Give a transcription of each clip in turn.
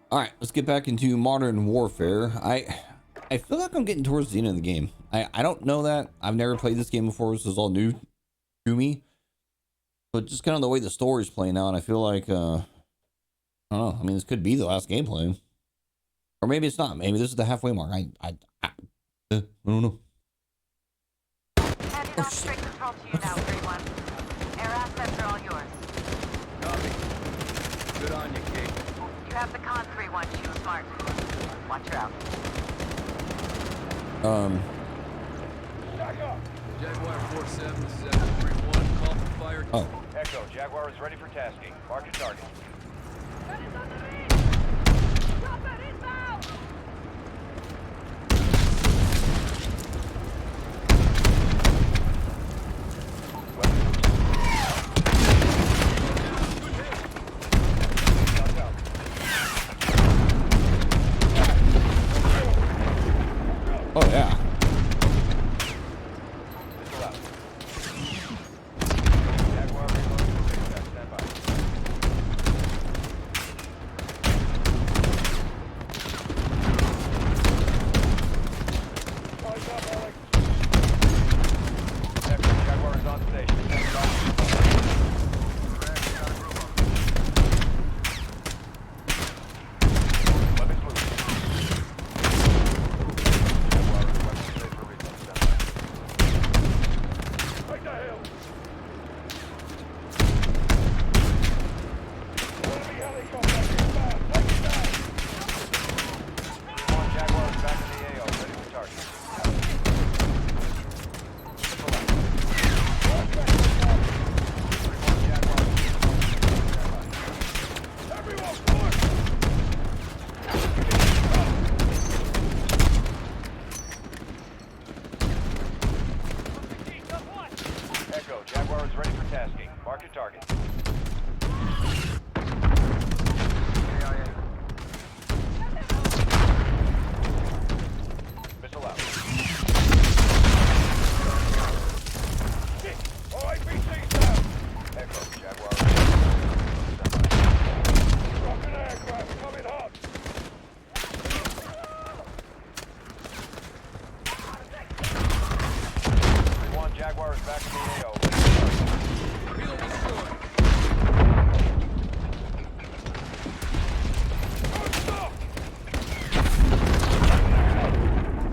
All right, let's get back into Modern Warfare. I feel like I'm getting towards the end of the game. I don't know that. I've never played this game before. This is all new to me. But just kind of the way the story's playing out, I feel like I don't know. I mean, this could be the last gameplay, or maybe it's not. Maybe this is the halfway mark. I don't know. Handing off straight control to you now, 3-1. Air assets are all yours. Copy. Good on you, Kate. You have the con 3-1, shoot smart. Watch her out. Back up. Jaguar 47, this is Echo 3-1. Call for fire. Oh. Echo, Jaguar is ready for tasking. Mark your target. Oh yeah. Missile out. Jaguar reloading for dispatch. Stand by. Echo, Jaguar is on station. Stand by. Weapons loose. Jaguar is weapons safe for recon. Stand by. Right the hill. Enemy helicopter inbound. Take it down. 3-1 Jaguar is back in the AO, ready for target. Missile out. 3-1 Jaguar is stand by. Everyone, push! Echo, Jaguar is ready for tasking. Mark your target. Missile out. IPC's down. Echo, Jaguar is ready. Stand by. Dropping aircraft, coming hot. One Jaguar is back in the AO. Wheel destroyed.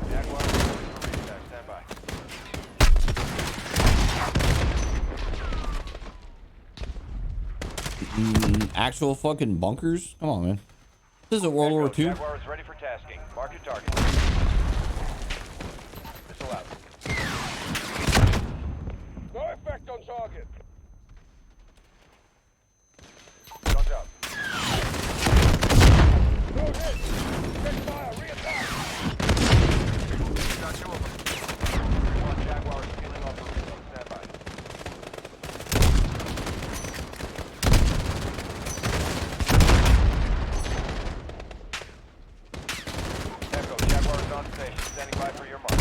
Jaguar is ready for reattack. Stand by. Actual fucking bunkers? Come on, man. This isn't World War Echo, II. Jaguar is ready for tasking. Mark your target. Missile out. No effect on target. Guns up. No hit. Check fire. Reattack. Got two of them. 3-1 Jaguar is peeling off the reload. Stand by. Echo, Jaguar is on station. Standing by for your mark.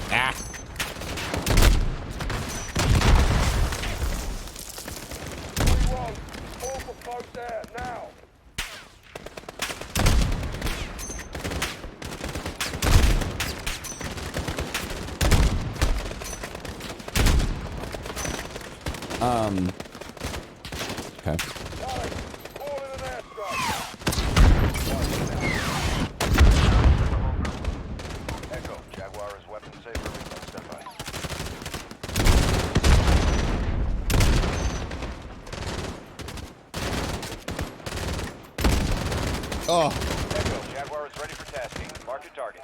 Ah. All for close air, now! Okay. Alex, call in an airstrike! Echo, Jaguar is weapon safe for recon. Stand by. Oh. Echo, Jaguar is ready for tasking. Mark your target.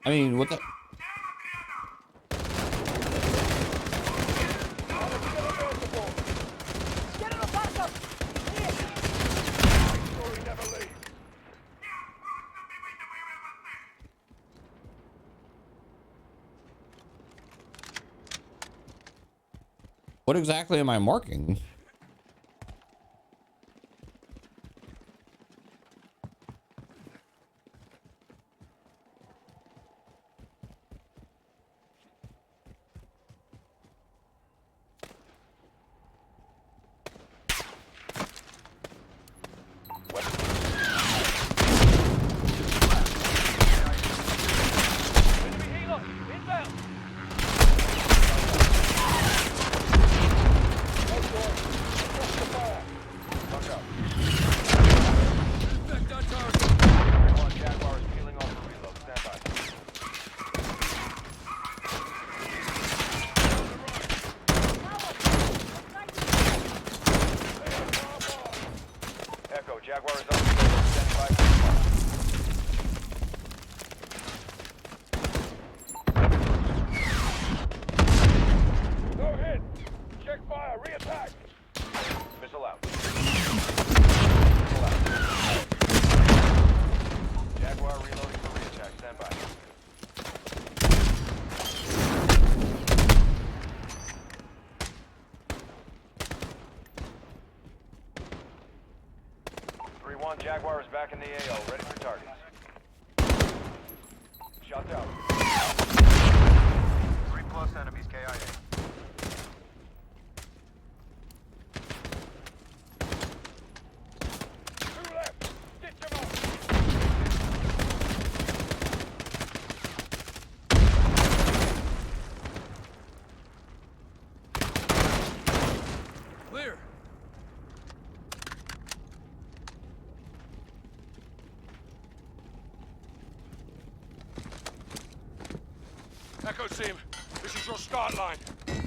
I mean, what the? Get in the backup! Story never leaves. What exactly am I marking? Enemy healer, inbound. Fuck up. Back that target. One Jaguar is peeling off for reload. Stand by. Echo, Jaguar is on the field. Stand by for response. No hit. Check fire. Re-attack. Missile out. Missile out. Jaguar reloading for re-attack. Stand by. One Jaguar is back in the AO, ready for targets. Shots out. 3+ enemies KIA. Two left. Stitch them up. Clear. Echo team, this is your start line.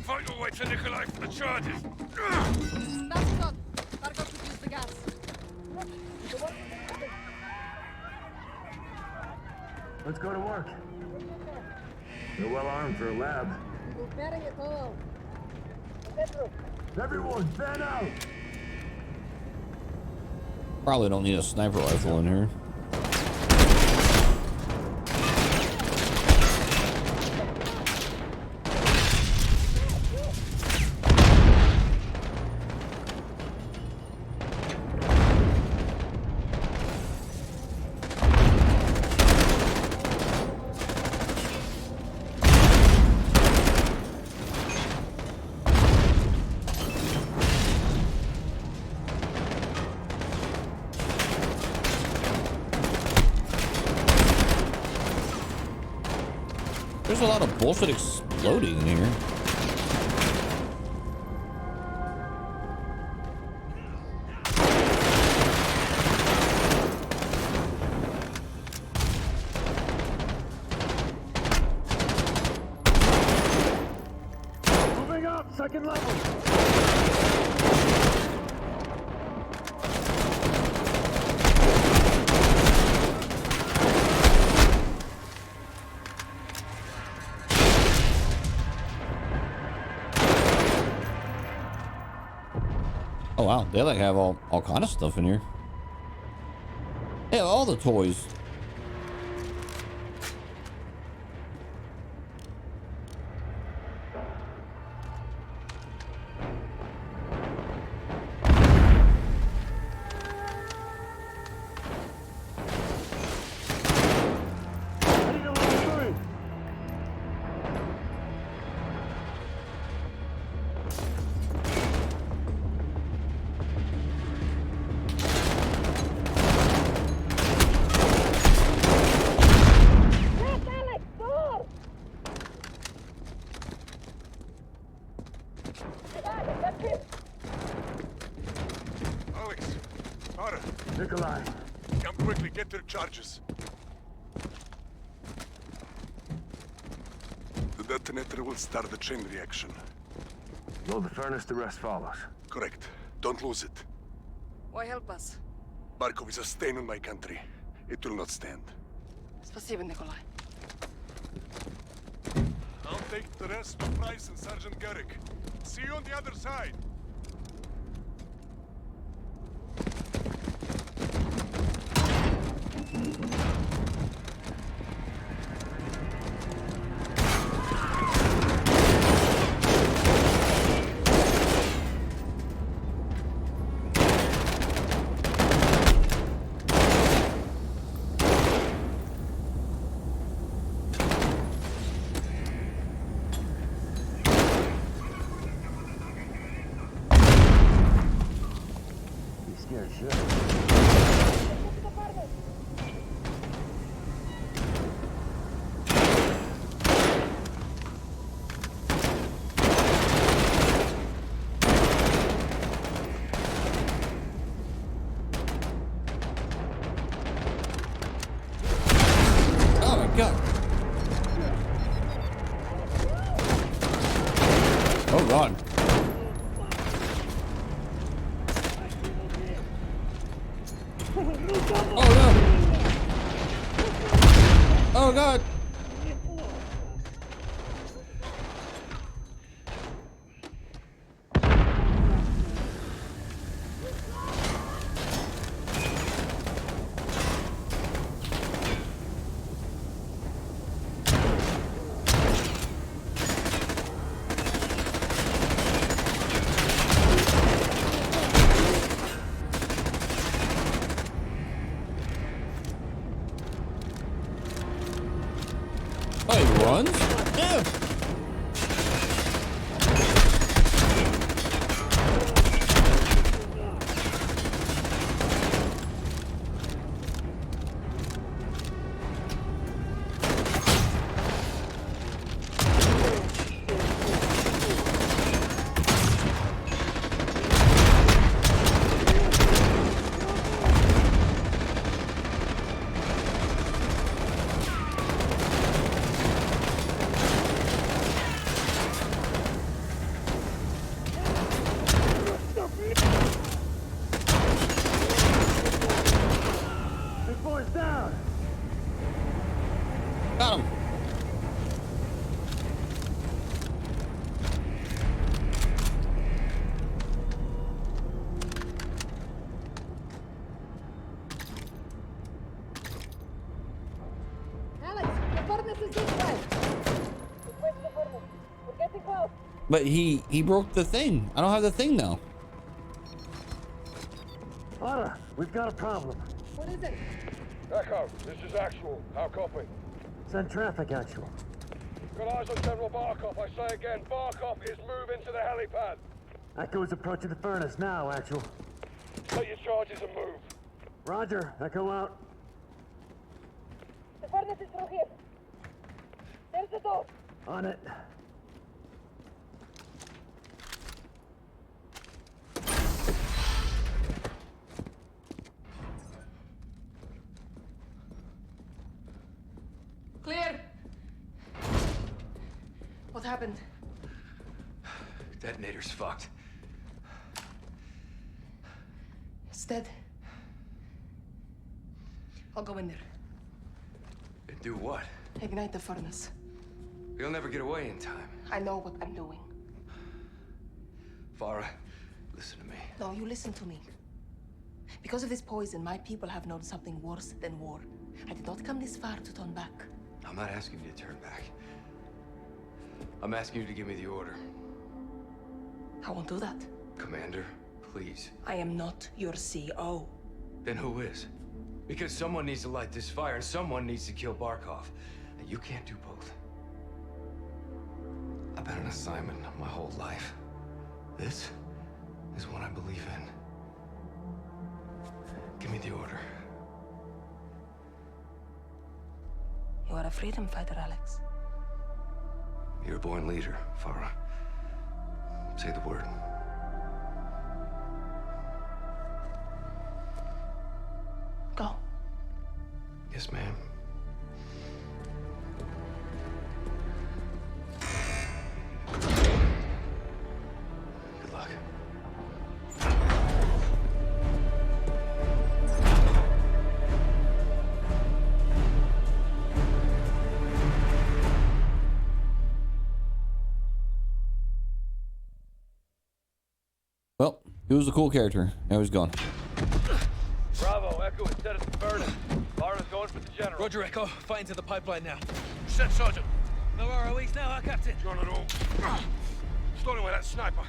Fight your way to Nikolai for the charges. That's good. Targo could use the gas. Let's go to work. They're well armed for a lab. Preparing it all. Everyone, fan out! Probably don't need a sniper rifle in here. There's a lot of bullshit exploding in here. Moving up, second level! Oh wow, they like have all kind of stuff in here. Yeah, all the toys. Heading to level 3! Alex, Tara, Nikolai, come quickly, get their charges. The detonator will start the chain reaction. load the furnace, the rest follows. Correct. Don't lose it. Why help us? Barkov is a stain on my country. It will not stand. Спасибо, Nikolai. I'll take the rest to Price and Sergeant Garrick. See you on the other side. scared shit. Oh my god. Oh god. Oh no. Oh god. Oh, he runs? Yeah. Big boy's down. Got him. Alex, the furnace is this way. Request the furnace. We're getting close. But he broke the thing. I don't have the thing now. Otta, we've got a problem. What is it? Echo, this is Actual. How copy? Send traffic, actual. Got eyes on General Barkov. I say again, Barkov is moving to the helipad. Echo is approaching the furnace now, actual. Take your charges and move. Roger, Echo out. The furnace is through here. There's the door. On it. Clear. What happened? Detonator's fucked. It's dead. I'll go in there. And do what? Ignite the furnace. You'll never get away in time. I know what I'm doing. Farah, listen to me. No, you listen to me. Because of this poison, my people have known something worse than war. I did not come this far to turn back. I'm not asking you to turn back. I'm asking you to give me the order. I won't do that. Commander, please. I am not your CO. Then who is? Because someone needs to light this fire and someone needs to kill Barkov. And you can't do both. I've been an assignment my whole life. This is what I believe in. Give me the order. You are a freedom fighter, Alex. You're a born leader, Farah. Say the word. Go. Yes, ma'am. Good luck. Well, he was a cool character. Now he's gone. Bravo, Echo is set at the furnace. Farah's going for the general. Roger, Echo. Fight into the pipeline now. Set, Sergeant. No ROEs now, huh, Captain? John at all. Stolen away that sniper.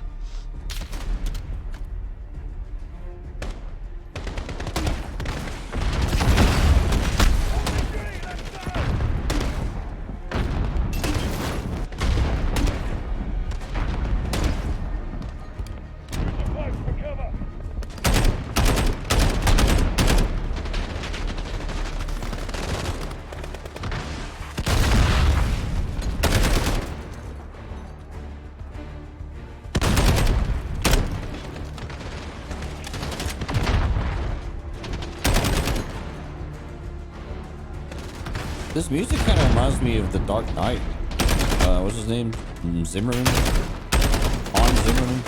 This music kind of reminds me of The Dark Knight. What's his name? Zimmerman? Hans Zimmerman?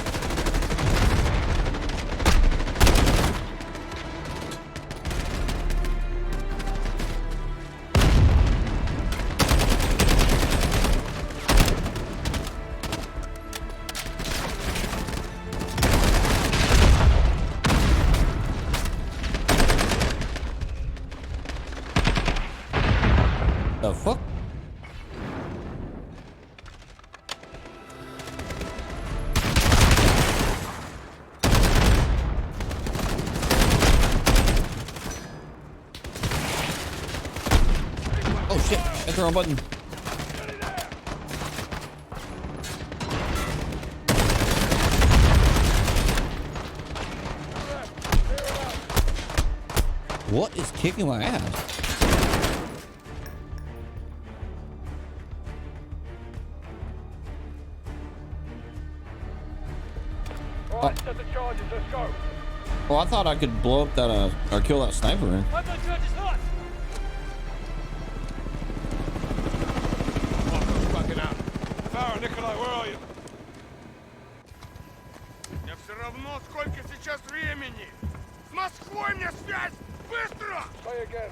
The fuck? Oh shit, that's the wrong button. What is kicking my ass? Alright, set the charges, let's go. Oh, I thought I could blow up that, or kill that sniper. Marco, fucking out. Farah, Nikolai, where are you? Я все равно, сколько сейчас времени. С Москвой мне связь! Быстро! Say again.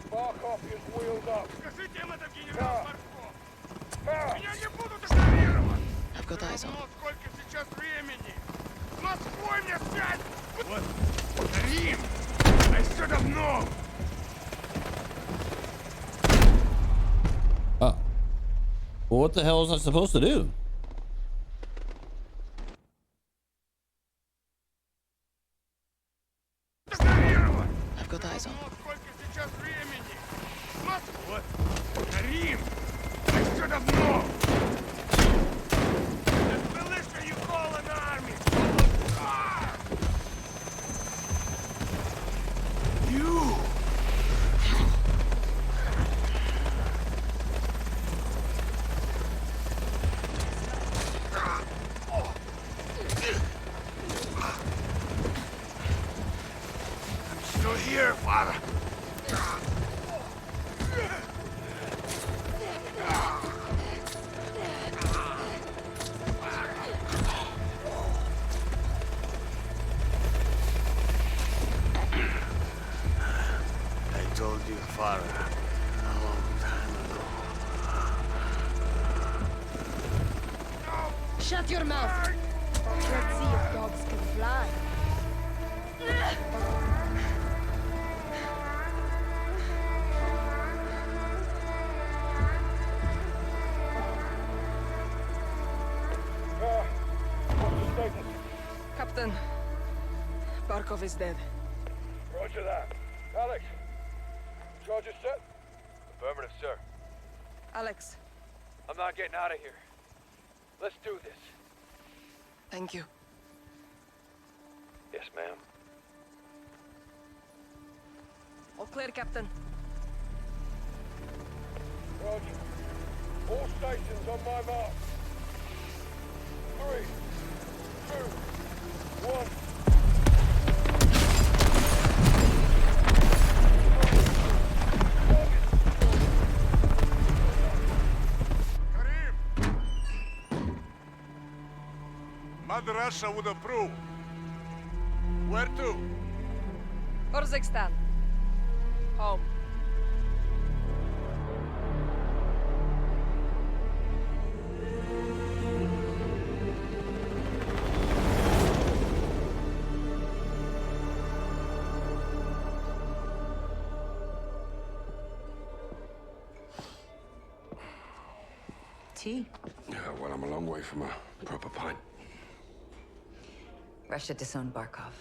Barkov is wheeled up. Скажите им это, генерал Марков. Farah! Меня не будут игнорировать! I've got eyes on. Ну, сколько сейчас времени? С Москвой мне связь! Вот, Рим! I should have known! Oh. Well, what the hell was I supposed to do? Игнорировать! I've got eyes on. Ну, сколько сейчас времени? С Москвой! Вот, Рим! I should have known! This militia you call an army! Ah! You! I'm still here, Father. I told you, Father, a long time ago. Shut your mouth! Let's see if dogs can fly. What's the status? Captain, Barkov is dead. Roger that. Alex, charges set? Affirmative, sir. Alex, I'm not getting out of here. Let's do this. thank you. Yes, ma'am. All clear, Captain. Roger. All stations on my mark. 3, 2, 1. Karim! Mother Russia would approve. Where to? Urzikstan. Home. Tea. Yeah, well, I'm a long way from a proper pint. Russia disowned Barkov.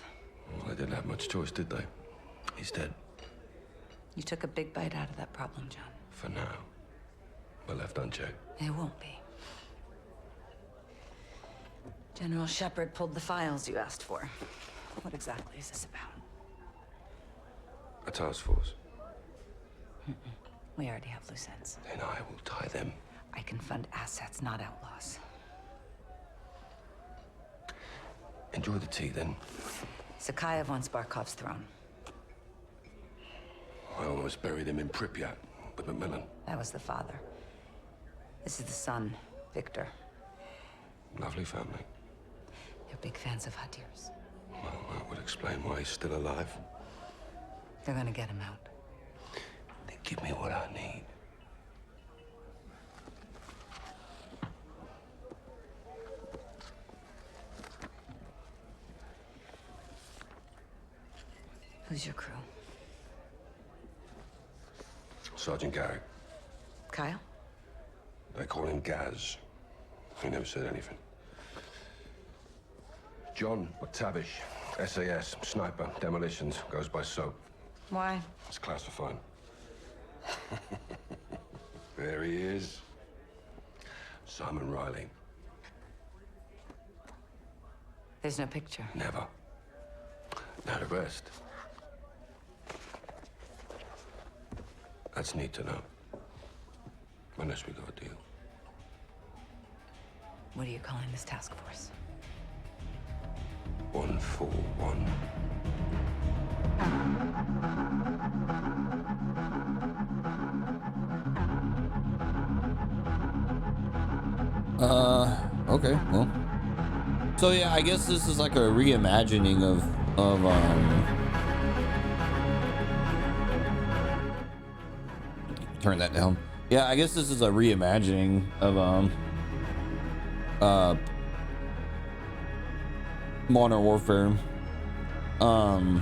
Well, they didn't have much choice, did they? He's dead. You took a big bite out of that problem, John. For now. But left unchecked. It won't be. General Shepard pulled the files you asked for. What exactly is this about? A task force. We already have loose ends. Then I will tie them. I can fund assets, not outlaws. Enjoy the tea, then. Sakhayev wants Barkov's throne. I almost buried him in Pripyat. with Macmillan. That was the father. This is the son, Victor. Lovely family. They're big fans of Hadir's. Well, that would explain why he's still alive. They're gonna get him out. They give me what I need. Who's your crew? Sergeant Garrick. Kyle? They call him Gaz. He never said anything. John McTavish, SAS, sniper, demolitions, goes by SOAP. Why? It's classified. There he is. Simon Riley. There's no picture. Never. Now the rest. That's neat to know. Unless we got a deal. What are you calling this task force? 141. Okay, well. So yeah, I guess this is like a reimagining of turn that down. Yeah, I guess this is a reimagining of Modern Warfare. I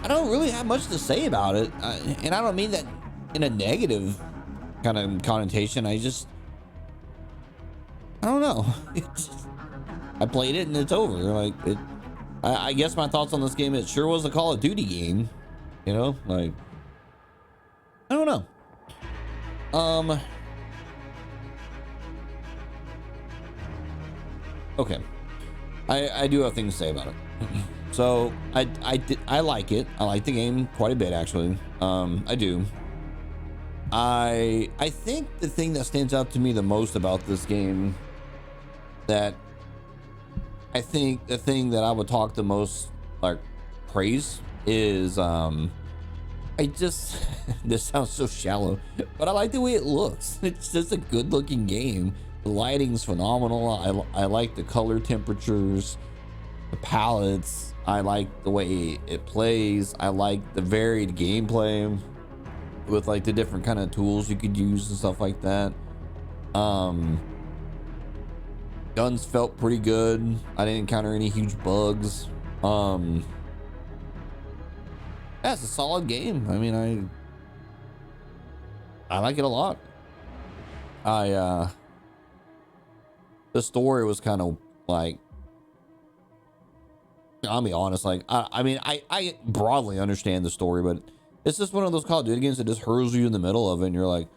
don't really have much to say about it, and I don't mean that in a negative kind of connotation. I don't know. I played it and it's over. Like it. I guess my thoughts on this game, it sure was a Call of Duty game. You know, like I don't know. Okay. I do have things to say about it. So I like it. I like the game quite a bit, actually. I do. I think the thing that stands out to me the most about this game, that I think the thing that I would talk the most like praise is this sounds so shallow, but I like the way it looks. It's just a good looking game. The lighting's phenomenal. I like the color temperatures, the palettes. I like the way it plays. I like the varied gameplay with like the different kind of tools you could use and stuff like that. Guns felt pretty good. I didn't encounter any huge bugs. Yeah, it's a solid game. I mean, I like it a lot. The story was kind of like, I'll be honest, like I mean I broadly understand the story, but it's just one of those Call of Duty games that just hurls you in the middle of it, and you're like,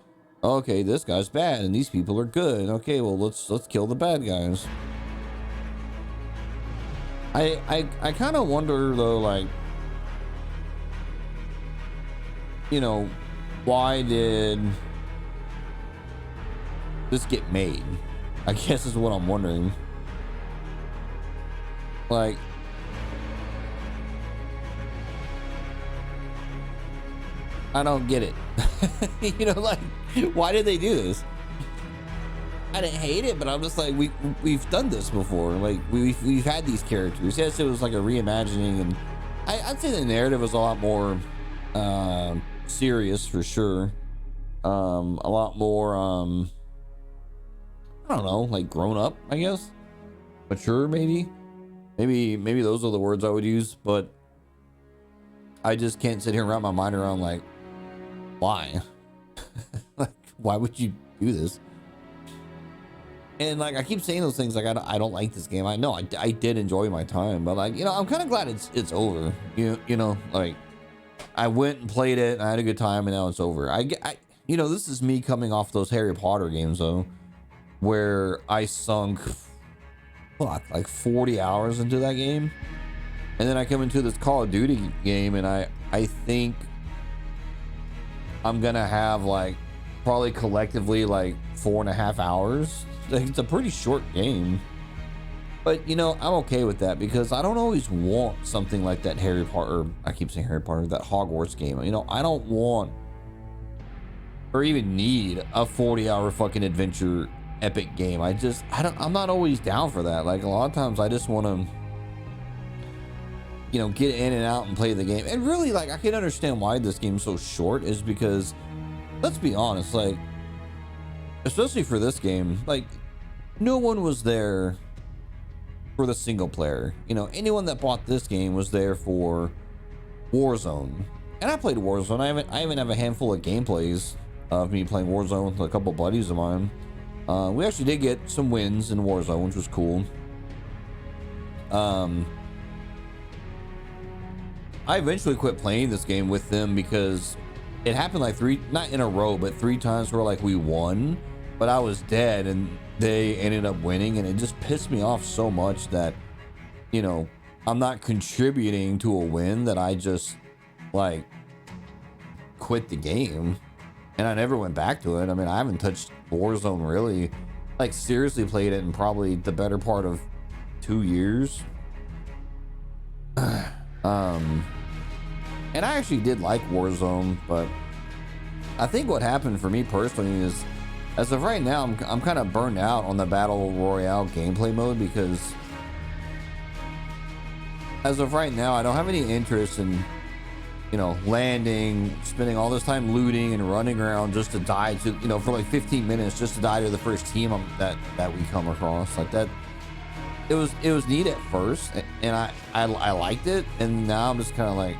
okay, this guy's bad and these people are good. Okay, well let's kill the bad guys. I kind of wonder though, like, you know, why did this get made? I guess is what I'm wondering. Like, I don't get it. You know, like, why did they do this? I didn't hate it, but I'm just like, we've done this before. Like, we've had these characters. Yes, it was like a reimagining, and I'd say the narrative was a lot more serious for sure. A lot more I don't know, like grown up, I guess, mature, maybe those are the words I would use. But I just can't sit here and wrap my mind around, like, why? Like, why would you do this? And like, I keep saying those things, like, I don't like this game. I know I did enjoy my time, but like, you know, I'm kind of glad it's over. You know, like, I went and played it and I had a good time, and now it's over. I you know, this is me coming off those Harry Potter games though, where I sunk like 40 hours into that game, and then I come into this Call of Duty game, and I think I'm gonna have like probably collectively like 4.5 hours. Like, it's a pretty short game, but you know, I'm okay with that because I don't always want something like that Harry Potter, I keep saying Harry Potter, that Hogwarts game. You know, I don't want or even need a 40-hour fucking adventure epic game. I'm not always down for that. Like, a lot of times I just want to, you know, get in and out and play the game. And really, like, I can understand why this game's so short, is because, let's be honest, like, especially for this game, like, no one was there for the single player. You know, anyone that bought this game was there for Warzone. And I played Warzone. I even have a handful of gameplays of me playing Warzone with a couple buddies of mine. We actually did get some wins in Warzone, which was cool. I eventually quit playing this game with them because it happened like not in a row, but 3 times where like we won, but I was dead and they ended up winning, and it just pissed me off so much that, you know, I'm not contributing to a win, that I just like quit the game and I never went back to it. I mean, I haven't touched Warzone really, like seriously played it in probably the better part of 2 years. And I actually did like Warzone, but I think what happened for me personally is, as of right now, I'm kind of burned out on the Battle Royale gameplay mode, because as of right now, I don't have any interest in, you know, landing, spending all this time looting and running around just to die to, you know, for like 15 minutes just to die to the first team that we come across. Like that, it was neat at first, and I liked it, and now I'm just kind of like,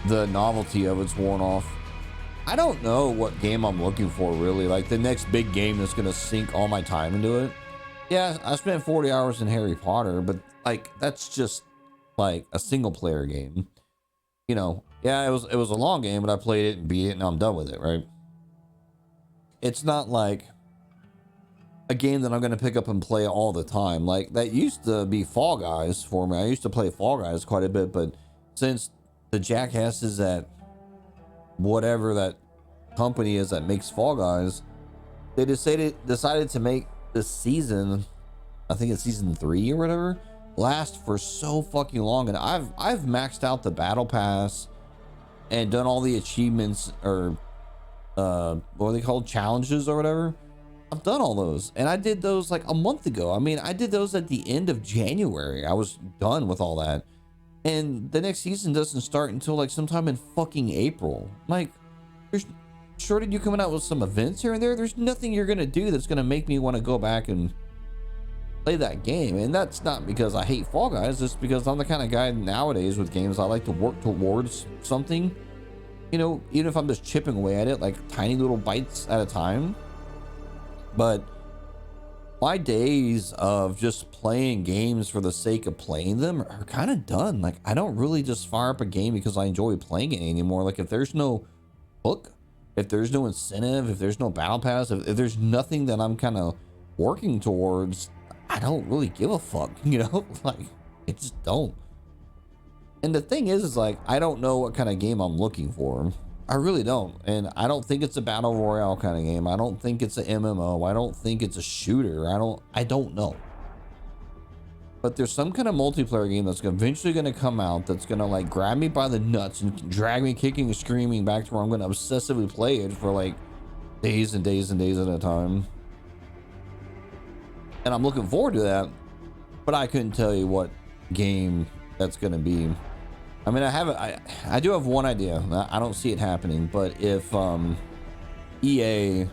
the novelty of it's worn off. I don't know what game I'm looking for really, like the next big game that's gonna sink all my time into it. Yeah, I spent 40 hours in Harry Potter, but like that's just like a single player game. You know, yeah, it was a long game, but I played it and beat it and I'm done with it, right? It's not like a game that I'm going to pick up and play all the time. Like that used to be Fall Guys for me. I used to play Fall Guys quite a bit, but since the jackasses at whatever that company is that makes Fall Guys, they decided to make this season, I think it's season 3 or whatever, last for so fucking long. And I've maxed out the battle pass and done all the achievements, or what are they called, challenges or whatever. I've done all those, and I did those like a month ago. I mean, I did those at the end of January. I was done with all that, and the next season doesn't start until like sometime in fucking April. Like, there's short of you coming out with some events here and there, there's nothing you're gonna do that's gonna make me want to go back and play that game. And that's not because I hate Fall Guys, it's because I'm the kind of guy nowadays with games, I like to work towards something, you know, even if I'm just chipping away at it, like tiny little bites at a time. But my days of just playing games for the sake of playing them are kind of done. Like, I don't really just fire up a game because I enjoy playing it anymore. Like, if there's no hook, if there's no incentive, if there's no battle pass, if there's nothing that I'm kind of working towards, I don't really give a fuck, you know? Like, I just don't. And the thing is like, I don't know what kind of game I'm looking for. I really don't. And I don't think it's a battle royale kind of game. I don't think it's an MMO. I don't think it's a shooter. I don't know. But there's some kind of multiplayer game that's eventually going to come out that's going to like grab me by the nuts and drag me kicking and screaming back to where I'm going to obsessively play it for like days and days and days at a time. And I'm looking forward to that, but I couldn't tell you what game that's going to be. I mean, I do have one idea. I don't see it happening, but if EA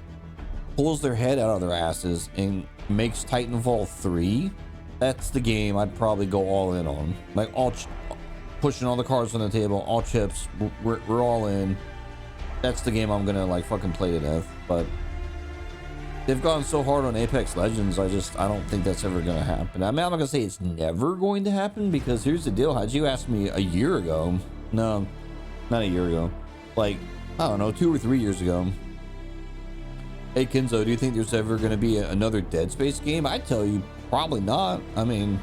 pulls their head out of their asses and makes Titanfall 3, that's the game I'd probably go all in on. Like, pushing all the cards on the table, all chips, we're all in. That's the game I'm gonna like fucking play to death. But they've gone so hard on Apex Legends, I don't think that's ever gonna happen. I mean, I'm not gonna say it's never going to happen, because here's the deal. Had you asked me a year ago, no, not a year ago, like, I don't know, 2 or 3 years ago, hey Kenzo, do you think there's ever gonna be another Dead Space game? I'd tell you probably not. I mean,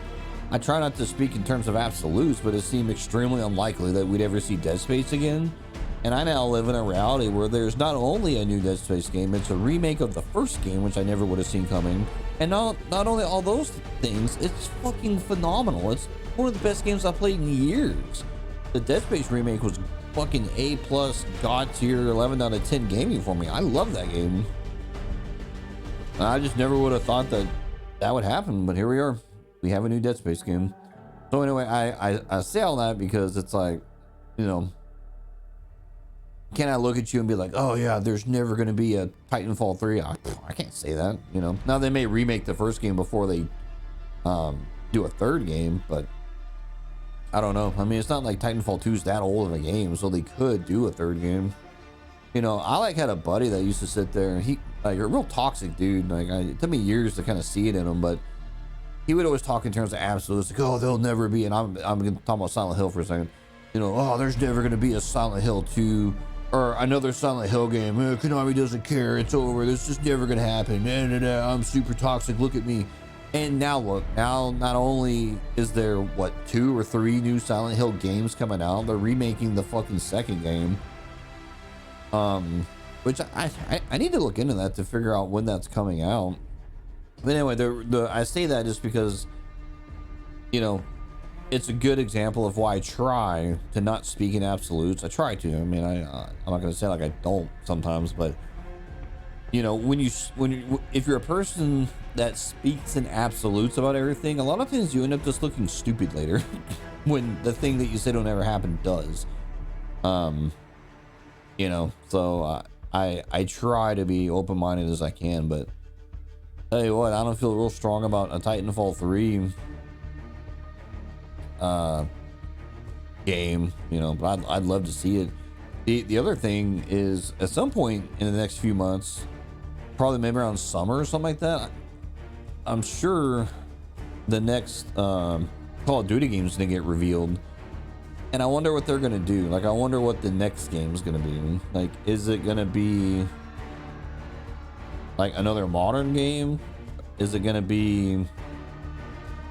I try not to speak in terms of absolutes, but it seemed extremely unlikely that we'd ever see Dead Space again. And I now live in a reality where there's not only a new Dead Space game, it's a remake of the first game, which I never would have seen coming. And not only all those things, it's fucking phenomenal. It's one of the best games I've played in years. The Dead Space remake was fucking A+ God tier 11 out of 10 gaming for me. I love that game. And I just never would have thought that that would happen, but here we are. We have a new Dead Space game. So anyway, I say all that because it's like, you know, can I look at you and be like, oh yeah, there's never going to be a Titanfall 3? I can't say that, you know. Now they may remake the first game before they do a third game, but I don't know. I mean, it's not like Titanfall 2 is that old of a game, so they could do a third game. You know, I like had a buddy that used to sit there, and he like a real toxic dude. Like it took me years to kind of see it in him, but he would always talk in terms of absolutes. Like, oh, there'll never be, and I'm gonna talk about Silent Hill for a second. You know, oh, there's never gonna be a Silent Hill 2 or another Silent Hill game. Konami doesn't care. It's over. This is never gonna happen. I'm super toxic. Look at me. And now look, now not only is there what 2 or 3 new Silent Hill games coming out, they're remaking the fucking second game. Which I need to look into that to figure out when that's coming out. But anyway, I say that just because, you know, it's a good example of why I try to not speak in absolutes. I try to. I mean, I'm not gonna say like I don't sometimes, but you know, if you're a person that speaks in absolutes about everything, a lot of times you end up just looking stupid later when the thing that you said will never happen does. You know, so I try to be open-minded as I can, but tell you what, I don't feel real strong about a Titanfall 3 game, you know, but I'd love to see it. The other thing is, at some point in the next few months, probably maybe around summer or something like that, I'm sure the next Call of Duty game is gonna get revealed, and I wonder what they're gonna do. Like, I wonder what the next game is gonna be. Like, is it gonna be like another modern game? Is it gonna be,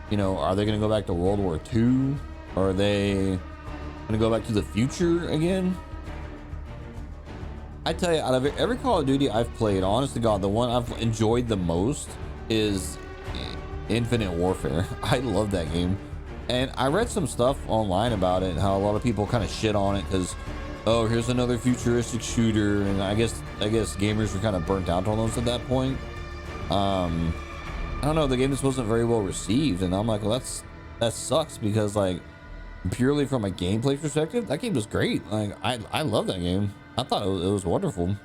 you know, are they gonna go back to World War II? Or are they gonna go back to the future again? I tell you, out of every Call of Duty I've played, honest to God, the one I've enjoyed the most is Infinite Warfare. I love that game. And I read some stuff online about it, how a lot of people kind of shit on it because, oh, here's another futuristic shooter. And I guess gamers were kind of burnt out on those at that point. I don't know, the game just wasn't very well received. And I'm like, well, that sucks, because like, purely from a gameplay perspective, that game was great. Like, I love that game. I thought it was wonderful.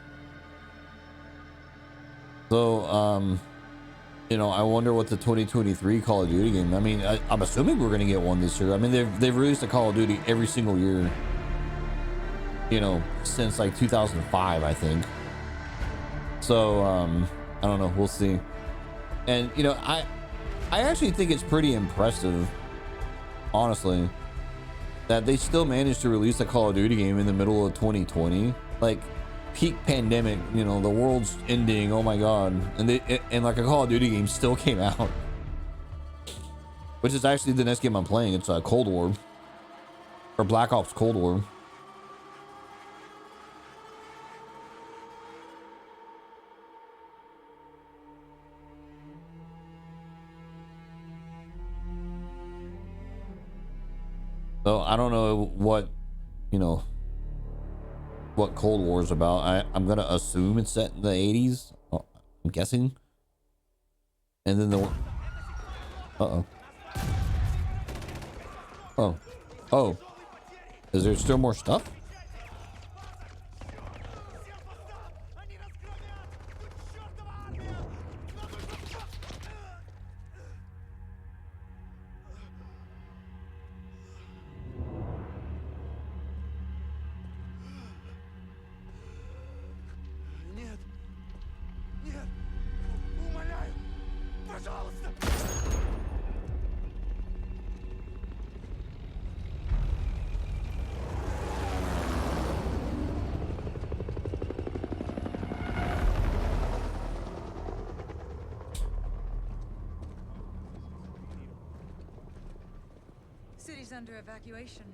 So, you know, I wonder what the 2023 Call of Duty game. I mean, I'm assuming we're gonna get one this year. I mean, they've released a Call of Duty every single year, you know, since like 2005, I think. So, I don't know. We'll see. And you know, I actually think it's pretty impressive, honestly, that they still managed to release a Call of Duty game in the middle of 2020, like peak pandemic, you know, the world's ending, oh my god, and like a Call of Duty game still came out, which is actually the next game I'm playing. It's Cold War, or Black Ops Cold War. So I don't know what, you know, what Cold War is about. I'm gonna assume it's set in the 80s. I'm guessing. And then the oh, is there still more stuff? City's under evacuation.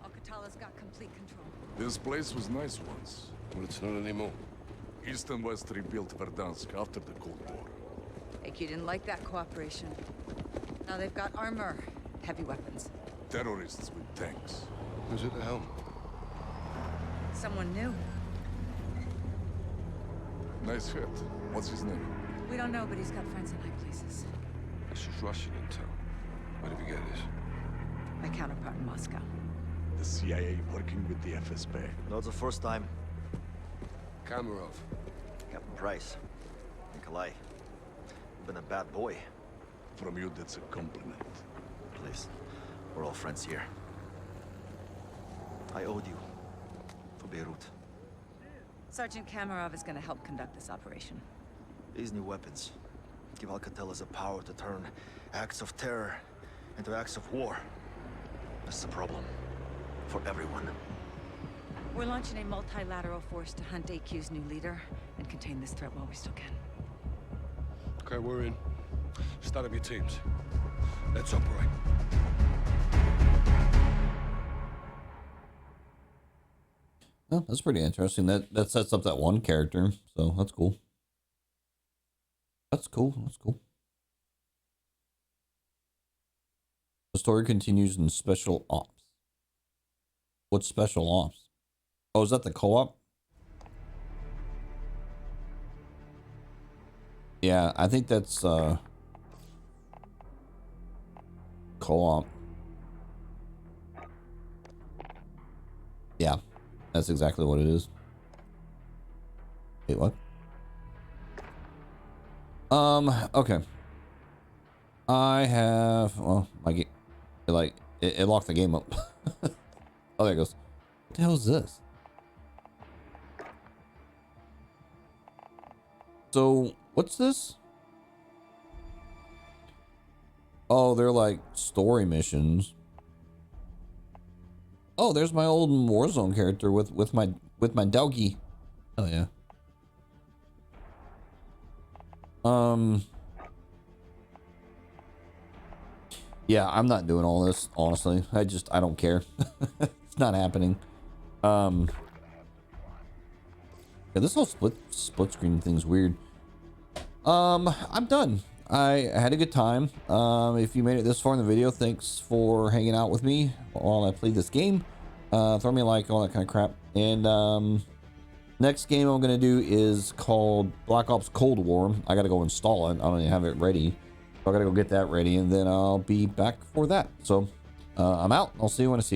Al-Qatala's got complete control. This place was nice once. But it's not anymore. East and West rebuilt Verdansk after the Cold War. AQ didn't like that cooperation. Now they've got armor, heavy weapons. Terrorists with tanks. Who's at the helm? Someone new. Nice hit. What's his name? We don't know, but he's got friends in high places. This is Russian intel. Where did we get this? My counterpart in Moscow. The CIA working with the FSB. No, it's the first time. Kamarov. Captain Price. Nikolai. You've been a bad boy. From you, that's a compliment. Please. We're all friends here. I owed you. For Beirut. Sergeant Kamarov is going to help conduct this operation. These new weapons give Alcatelas the power to turn acts of terror into acts of war. That's the problem. For everyone. We're launching a multilateral force to hunt AQ's new leader and contain this threat while we still can. Okay, we're in. Start up your teams. Let's operate. Oh, that's pretty interesting. That sets up that one character, so that's cool. That's cool. That's cool. The story continues in Special Ops. What's Special Ops? Oh, is that the co-op? Yeah, I think that's co-op. Yeah, that's exactly what it is. Wait, what? Okay. I have, well, my game, like, it locked the game up. Oh, there it goes. What the hell is this? So, what's this? Oh, they're like story missions. Oh, there's my old Warzone character with my doggy. Oh yeah. Yeah, I'm not doing all this, honestly. I don't care. It's not happening. Yeah, this whole split screen thing's weird. I'm done. I had a good time. If you made it this far in the video, thanks for hanging out with me while I played this game. Throw me a like, all that kind of crap. And next game I'm gonna do is called Black Ops Cold War. I gotta go install it. I don't even have it ready. So I gotta go get that ready, and then I'll be back for that. So I'm out. I'll see you when I see you.